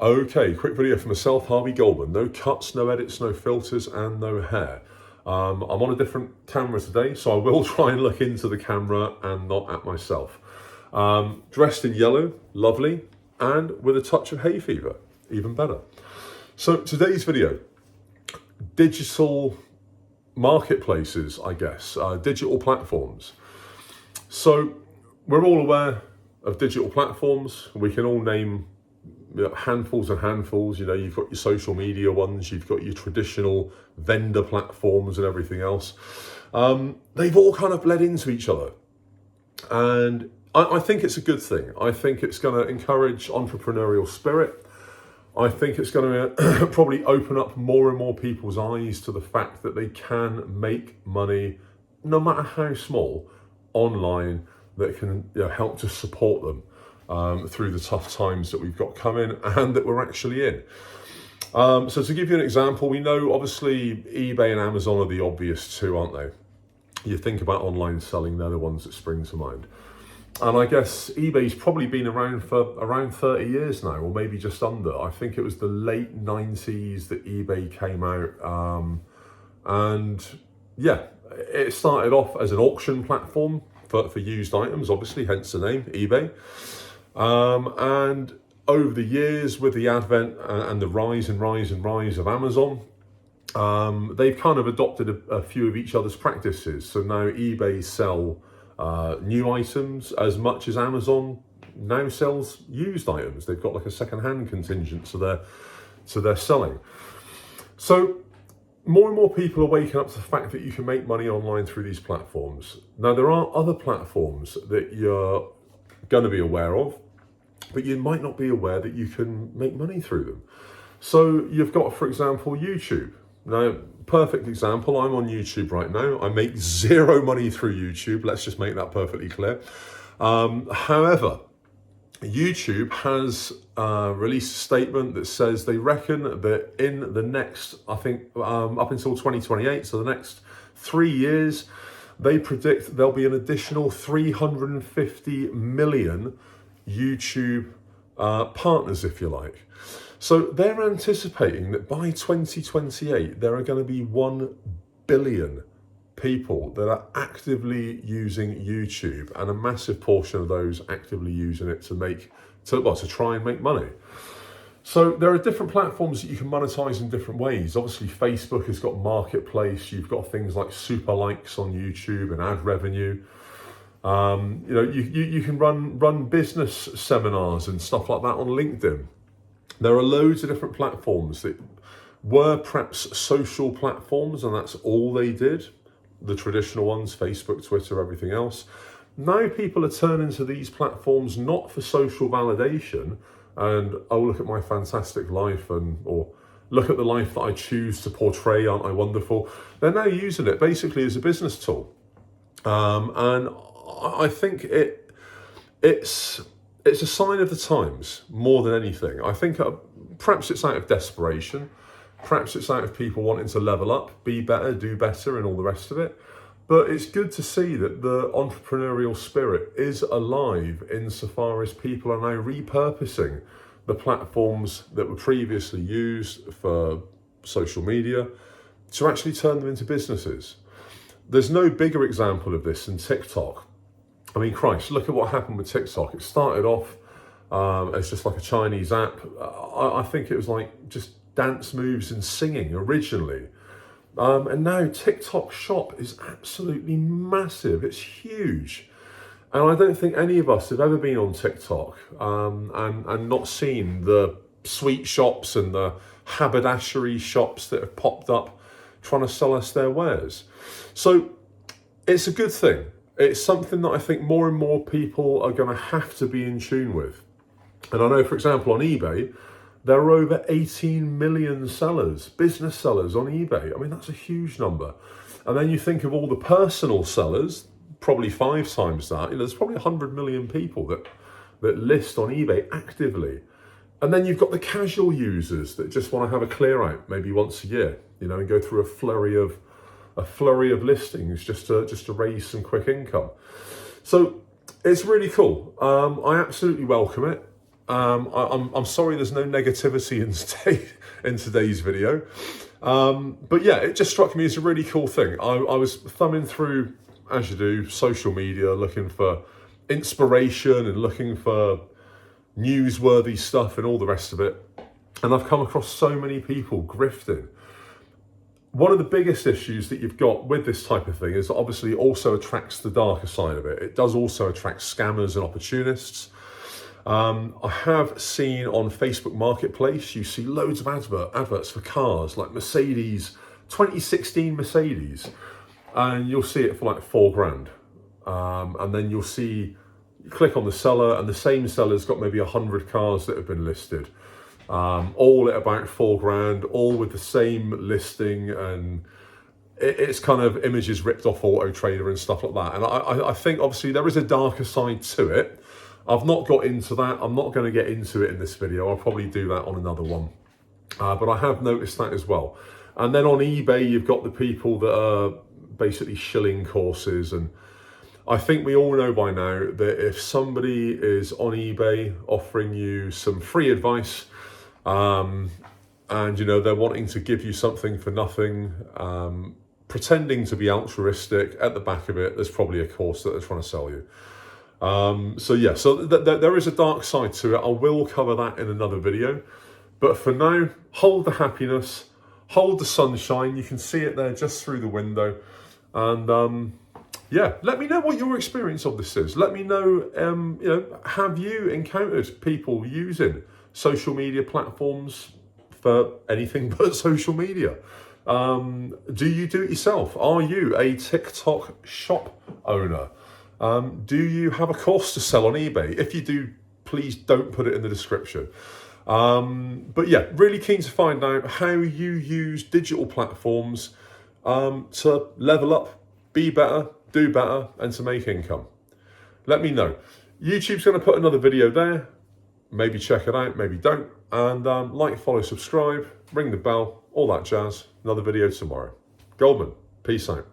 Okay, quick video for myself, Harvey Goldman. No cuts, no edits, no filters, and no hair. I'm on a different camera today, so I will try and look into the camera and not at myself. Dressed in yellow, lovely, and with a touch of hay fever, even better. So today's video, digital marketplaces, I guess, digital platforms. So we're all aware of digital platforms. We can all name handfuls and handfuls. You've got your social media ones, you've got your traditional vendor platforms and everything else. They've all kind of bled into each other. And I think it's a good thing. I think it's going to encourage entrepreneurial spirit. I think it's going to probably open up more and more people's eyes to the fact that they can make money, no matter how small, online, that can help to support them through the tough times that we've got coming and that we're actually in. So to give you an example, we know obviously eBay and Amazon are the obvious two, aren't they? You think about online selling, they're the ones that spring to mind. And I guess eBay's probably been around for around 30 years now, or maybe just under. I think it was the late 90s that eBay came out. And yeah, it started off as an auction platform for used items, obviously, hence the name, eBay. And over the years, with the advent and the rise of Amazon, they've kind of adopted a few of each other's practices. So now eBay sell new items as much as Amazon now sells used items. They've got like a second-hand contingent to their selling. So more and more people are waking up to the fact that you can make money online through these platforms. Now, there are other platforms that you're going to be aware of, but you might not be aware that you can make money through them. So you've got, for example, YouTube. Now, perfect example, I'm on YouTube right now. I make zero money through YouTube. Let's just make that perfectly clear. However, YouTube has released a statement that says they reckon that in the next, I think, up until 2028, so the next 3 years, they predict there'll be an additional 350 million YouTube partners, if you like. So they're anticipating that by 2028, there are going to be 1 billion people that are actively using YouTube, and a massive portion of those actively using it to try and make money. So there are different platforms that you can monetize in different ways. Obviously, Facebook has got Marketplace. You've got things like super likes on YouTube and ad revenue. You can run business seminars and stuff like that on LinkedIn. There are loads of different platforms that were perhaps social platforms, and that's all they did. The traditional ones, Facebook, Twitter, everything else. Now people are turning to these platforms not for social validation and, oh, look at my fantastic life, or look at the life that I choose to portray, aren't I wonderful? They're now using it basically as a business tool. And I think it's a sign of the times more than anything. I think perhaps it's out of desperation. Perhaps it's out of people wanting to level up, be better, do better, and all the rest of it. But it's good to see that the entrepreneurial spirit is alive insofar as people are now repurposing the platforms that were previously used for social media to actually turn them into businesses. There's no bigger example of this than TikTok. I mean, Christ, look at what happened with TikTok. It started off as just like a Chinese app. I think it was like just dance moves and singing originally. And now TikTok Shop is absolutely massive. It's huge. And I don't think any of us have ever been on TikTok and not seen the sweet shops and the haberdashery shops that have popped up trying to sell us their wares. So it's a good thing. It's something that I think more and more people are going to have to be in tune with. And I know, for example, on eBay, there are over 18 million sellers, business sellers on eBay. I mean, that's a huge number. And then you think of all the personal sellers, probably 5 times that. There's probably 100 million people that list on eBay actively. And then you've got the casual users that just want to have a clear out maybe once a year, and go through a flurry of listings just to raise some quick income. So it's really cool. I absolutely welcome it. I'm sorry there's no negativity in today's video. But yeah, it just struck me as a really cool thing. I was thumbing through, as you do, social media, looking for inspiration and looking for newsworthy stuff and all the rest of it. And I've come across so many people grifting. One of the biggest issues that you've got with this type of thing is that obviously it also attracts the darker side of it. It does also attract scammers and opportunists. I have seen on Facebook Marketplace, you see loads of adverts for cars like Mercedes, 2016 Mercedes, and you'll see it for like £4,000. And then you click on the seller, and the same seller's got maybe 100 cars that have been listed, all at about £4,000, all with the same listing, and it's kind of images ripped off Auto Trader and stuff like that. And I think obviously there is a darker side to it. I've not got into that. I'm not going to get into it in this video. I'll probably do that on another one. But I have noticed that as well. And then on eBay, you've got the people that are basically shilling courses. And I think we all know by now that if somebody is on eBay offering you some free advice, and they're wanting to give you something for nothing, pretending to be altruistic, at the back of it, there's probably a course that they're trying to sell you. So there is a dark side to it. I will cover that in another video. But for now, hold the happiness, hold the sunshine. You can see it there just through the window. And let me know what your experience of this is. Let me know, have you encountered people using social media platforms for anything but social media? Do you do it yourself? Are you a TikTok shop owner? Do you have a course to sell on eBay? If you do, please don't put it in the description. But yeah, really keen to find out how you use digital platforms to level up, be better, do better, and to make income. Let me know. YouTube's going to put another video there. Maybe check it out, maybe don't. And like, follow, subscribe, ring the bell, all that jazz. Another video tomorrow. Goldman, peace out.